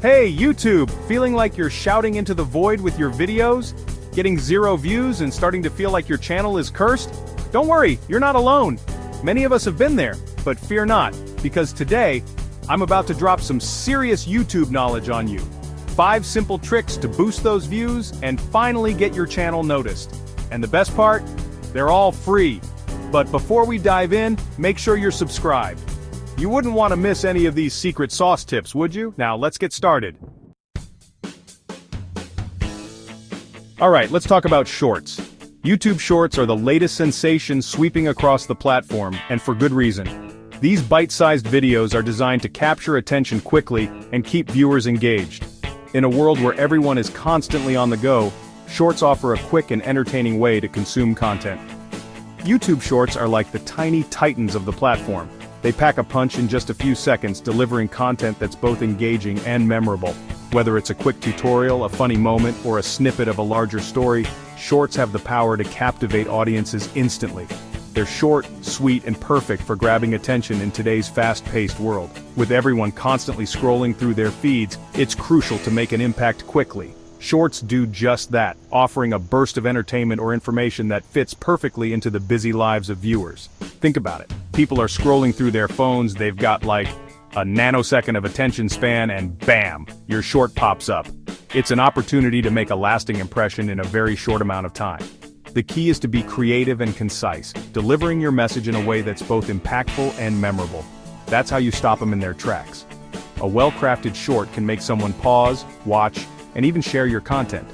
Hey, YouTube! Feeling like you're shouting into the void with your videos? Getting 0 views and starting to feel like your channel is cursed? Don't worry, you're not alone. Many of us have been there, but fear not, because today, I'm about to drop some serious YouTube knowledge on you. 5 simple tricks to boost those views and finally get your channel noticed. And the best part? They're all free. But before we dive in, make sure you're subscribed. You wouldn't want to miss any of these secret sauce tips, would you? Now let's get started. Alright, let's talk about shorts. YouTube Shorts are the latest sensation sweeping across the platform, and for good reason. These bite-sized videos are designed to capture attention quickly and keep viewers engaged. In a world where everyone is constantly on the go, Shorts offer a quick and entertaining way to consume content. YouTube Shorts are like the tiny titans of the platform. They pack a punch in just a few seconds, delivering content that's both engaging and memorable. Whether it's a quick tutorial, a funny moment, or a snippet of a larger story, Shorts have the power to captivate audiences instantly. They're short, sweet, and perfect for grabbing attention in today's fast-paced world. With everyone constantly scrolling through their feeds, it's crucial to make an impact quickly. Shorts do just that, offering a burst of entertainment or information that fits perfectly into the busy lives of viewers. Think about it. People are scrolling through their phones, they've got like a nanosecond of attention span, and bam, your short pops up. It's an opportunity to make a lasting impression in a very short amount of time. The key is to be creative and concise, delivering your message in a way that's both impactful and memorable. That's how you stop them in their tracks. A well-crafted short can make someone pause, watch, and even share your content.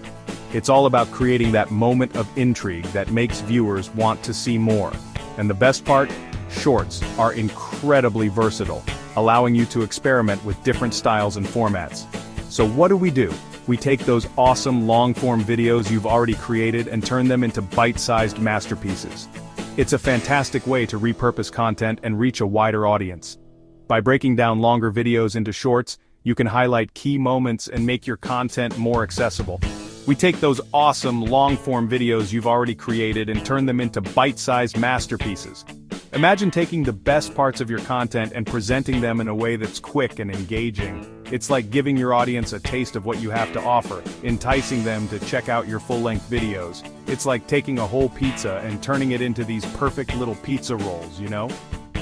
It's all about creating that moment of intrigue that makes viewers want to see more. And the best part? Shorts are incredibly versatile, allowing you to experiment with different styles and formats. So what do? We take those awesome long-form videos you've already created and turn them into bite-sized masterpieces. It's a fantastic way to repurpose content and reach a wider audience. By breaking down longer videos into shorts, you can highlight key moments and make your content more accessible. We take those awesome long-form videos you've already created and turn them into bite-sized masterpieces. Imagine taking the best parts of your content and presenting them in a way that's quick and engaging. It's like giving your audience a taste of what you have to offer, enticing them to check out your full-length videos. It's like taking a whole pizza and turning it into these perfect little pizza rolls, you know?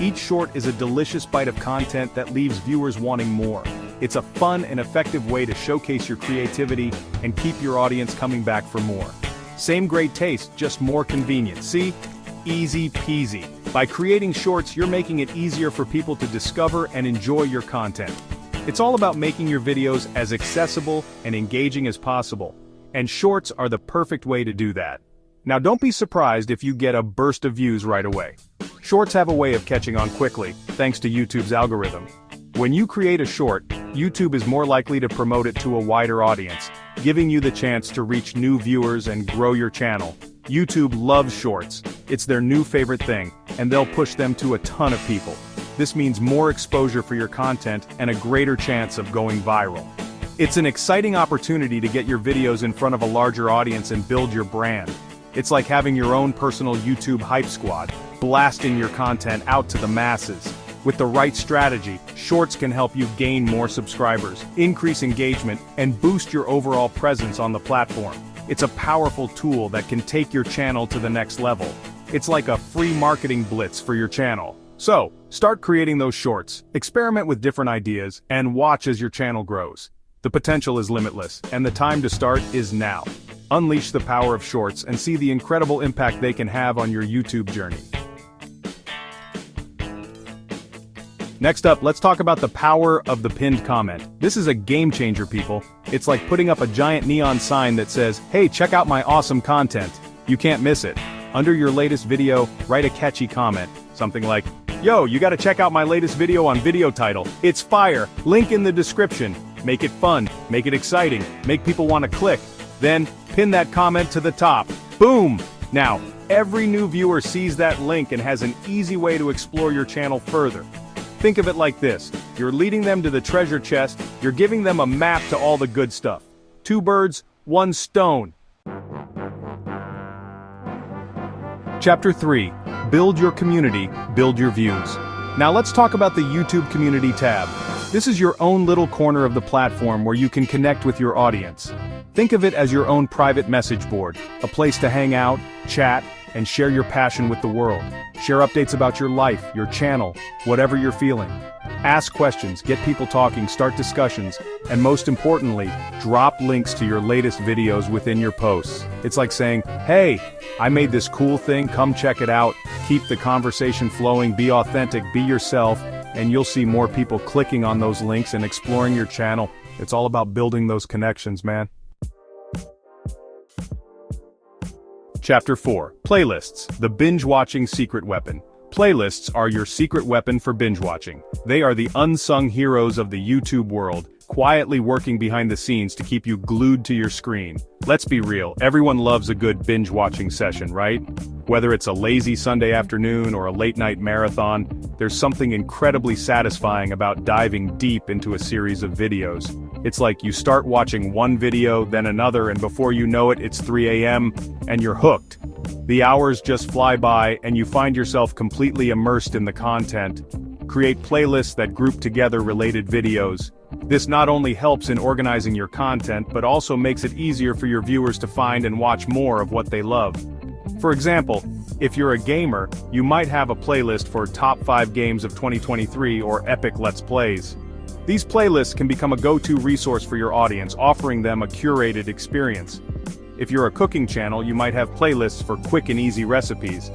Each short is a delicious bite of content that leaves viewers wanting more. It's a fun and effective way to showcase your creativity and keep your audience coming back for more. Same great taste, just more convenient, see? Easy peasy. By creating shorts, you're making it easier for people to discover and enjoy your content. It's all about making your videos as accessible and engaging as possible, and shorts are the perfect way to do that. Now don't be surprised if you get a burst of views right away. Shorts have a way of catching on quickly, thanks to YouTube's algorithm. When you create a short, YouTube is more likely to promote it to a wider audience, giving you the chance to reach new viewers and grow your channel. YouTube loves shorts. It's their new favorite thing, and they'll push them to a ton of people. This means more exposure for your content and a greater chance of going viral. It's an exciting opportunity to get your videos in front of a larger audience and build your brand. It's like having your own personal YouTube hype squad, blasting your content out to the masses. With the right strategy, shorts can help you gain more subscribers, increase engagement, and boost your overall presence on the platform. It's a powerful tool that can take your channel to the next level. It's like a free marketing blitz for your channel. So, start creating those shorts, experiment with different ideas, and watch as your channel grows. The potential is limitless, and the time to start is now. Unleash the power of shorts and see the incredible impact they can have on your YouTube journey. Next up, let's talk about the power of the pinned comment. This is a game changer, people. It's like putting up a giant neon sign that says, "Hey, check out my awesome content." You can't miss it. Under your latest video, write a catchy comment. Something like, "Yo, you gotta check out my latest video on video title. It's fire. Link in the description." Make it fun, make it exciting, make people want to click. Then, pin that comment to the top. Boom! Now, every new viewer sees that link and has an easy way to explore your channel further. Think of it like this. You're leading them to the treasure chest, you're giving them a map to all the good stuff. 2 birds, 1 stone. Chapter 3. Build your community, build your views. Now let's talk about the YouTube community tab. This is your own little corner of the platform where you can connect with your audience. Think of it as your own private message board, a place to hang out, chat, and share your passion with the world. Share updates about your life, your channel, whatever you're feeling. Ask questions, get people talking, start discussions, and most importantly, drop links to your latest videos within your posts. It's like saying, hey, I made this cool thing, come check it out. Keep the conversation flowing, be authentic, be yourself, and you'll see more people clicking on those links and exploring your channel. It's all about building those connections, man. Chapter 4. Playlists, the binge-watching secret weapon. Playlists are your secret weapon for binge-watching. They are the unsung heroes of the YouTube world, quietly working behind the scenes to keep you glued to your screen. Let's be real, everyone loves a good binge-watching session, right? Whether it's a lazy Sunday afternoon or a late-night marathon, there's something incredibly satisfying about diving deep into a series of videos. It's like you start watching one video, then another, and before you know it, it's 3 a.m., and you're hooked. The hours just fly by, and you find yourself completely immersed in the content. Create playlists that group together related videos. This not only helps in organizing your content, but also makes it easier for your viewers to find and watch more of what they love. For example, if you're a gamer, you might have a playlist for top 5 games of 2023 or epic Let's Plays. These playlists can become a go-to resource for your audience, offering them a curated experience. If you're a cooking channel, you might have playlists for quick and easy recipes.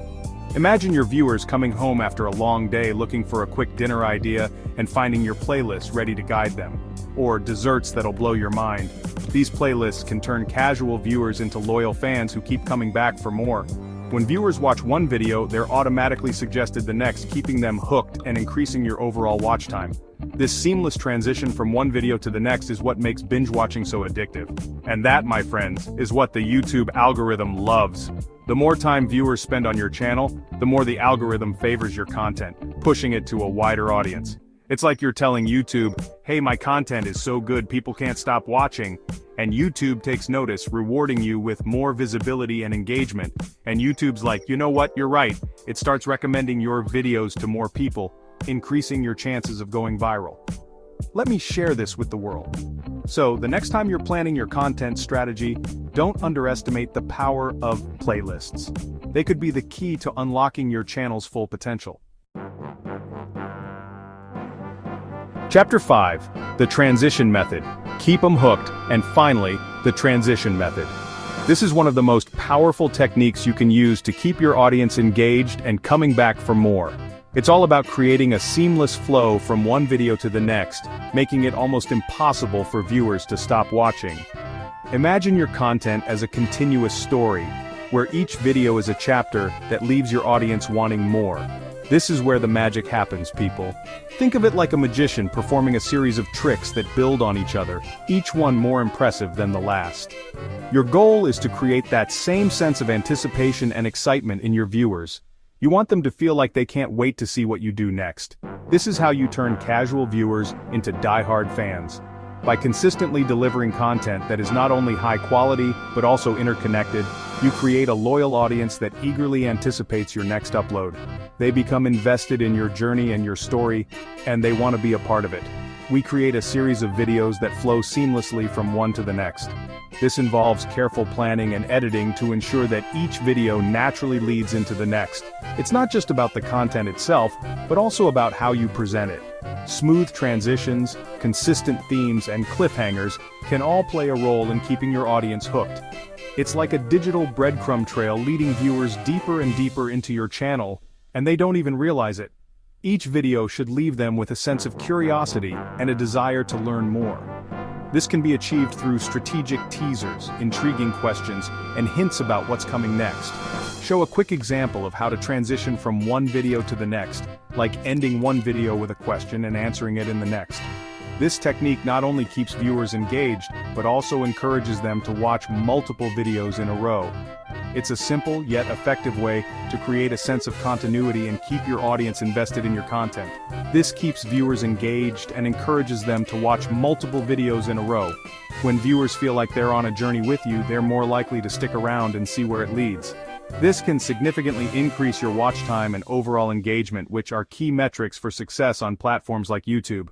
Imagine your viewers coming home after a long day looking for a quick dinner idea and finding your playlist ready to guide them. Or desserts that'll blow your mind. These playlists can turn casual viewers into loyal fans who keep coming back for more. When viewers watch one video, they're automatically suggested the next, keeping them hooked and increasing your overall watch time. This seamless transition from one video to the next is what makes binge watching so addictive. And that, my friends, is what the YouTube algorithm loves. The more time viewers spend on your channel, the more the algorithm favors your content, pushing it to a wider audience. It's like you're telling YouTube, hey, my content is so good people can't stop watching, and YouTube takes notice, rewarding you with more visibility and engagement. And YouTube's like, you know what, you're right, it starts recommending your videos to more people, increasing your chances of going viral. Let me share this with the world. So, the next time you're planning your content strategy, don't underestimate the power of playlists. They could be the key to unlocking your channel's full potential. Chapter 5. The Transition Method. Keep 'em hooked, and finally, the transition method. This is one of the most powerful techniques you can use to keep your audience engaged and coming back for more. It's all about creating a seamless flow from one video to the next, making it almost impossible for viewers to stop watching. Imagine your content as a continuous story, where each video is a chapter that leaves your audience wanting more. This is where the magic happens, people. Think of it like a magician performing a series of tricks that build on each other, each one more impressive than the last. Your goal is to create that same sense of anticipation and excitement in your viewers. You want them to feel like they can't wait to see what you do next. This is how you turn casual viewers into die-hard fans. By consistently delivering content that is not only high quality, but also interconnected, you create a loyal audience that eagerly anticipates your next upload. They become invested in your journey and your story, and they want to be a part of it. We create a series of videos that flow seamlessly from one to the next. This involves careful planning and editing to ensure that each video naturally leads into the next. It's not just about the content itself, but also about how you present it. Smooth transitions, consistent themes, and cliffhangers can all play a role in keeping your audience hooked. It's like a digital breadcrumb trail leading viewers deeper and deeper into your channel, and they don't even realize it. Each video should leave them with a sense of curiosity and a desire to learn more. This can be achieved through strategic teasers, intriguing questions, and hints about what's coming next. Show a quick example of how to transition from one video to the next, like ending one video with a question and answering it in the next. This technique not only keeps viewers engaged, but also encourages them to watch multiple videos in a row. It's a simple yet effective way to create a sense of continuity and keep your audience invested in your content. This keeps viewers engaged and encourages them to watch multiple videos in a row. When viewers feel like they're on a journey with you, they're more likely to stick around and see where it leads. This can significantly increase your watch time and overall engagement, which are key metrics for success on platforms like YouTube.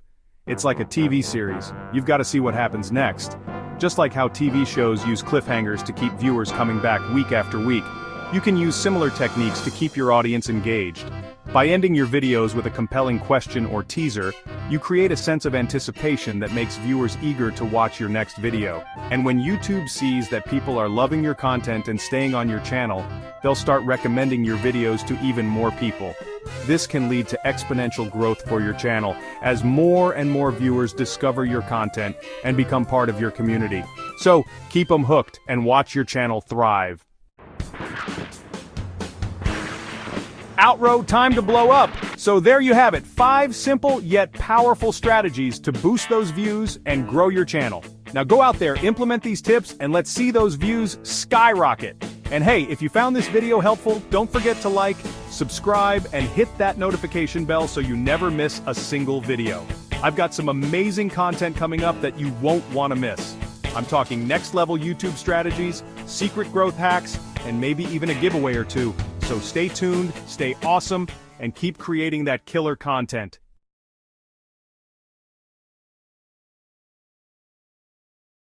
It's like a TV series. You've got to see what happens next. Just like how TV shows use cliffhangers to keep viewers coming back week after week, you can use similar techniques to keep your audience engaged. By ending your videos with a compelling question or teaser, you create a sense of anticipation that makes viewers eager to watch your next video. And when YouTube sees that people are loving your content and staying on your channel, they'll start recommending your videos to even more people. This can lead to exponential growth for your channel, as more and more viewers discover your content and become part of your community. So, keep them hooked and watch your channel thrive. Outro, time to blow up! So there you have it, 5 simple yet powerful strategies to boost those views and grow your channel. Now go out there, implement these tips, and let's see those views skyrocket. And hey, if you found this video helpful, don't forget to like, subscribe, and hit that notification bell so you never miss a single video. I've got some amazing content coming up that you won't want to miss. I'm talking next-level YouTube strategies, secret growth hacks, and maybe even a giveaway or two. So stay tuned, stay awesome, and keep creating that killer content.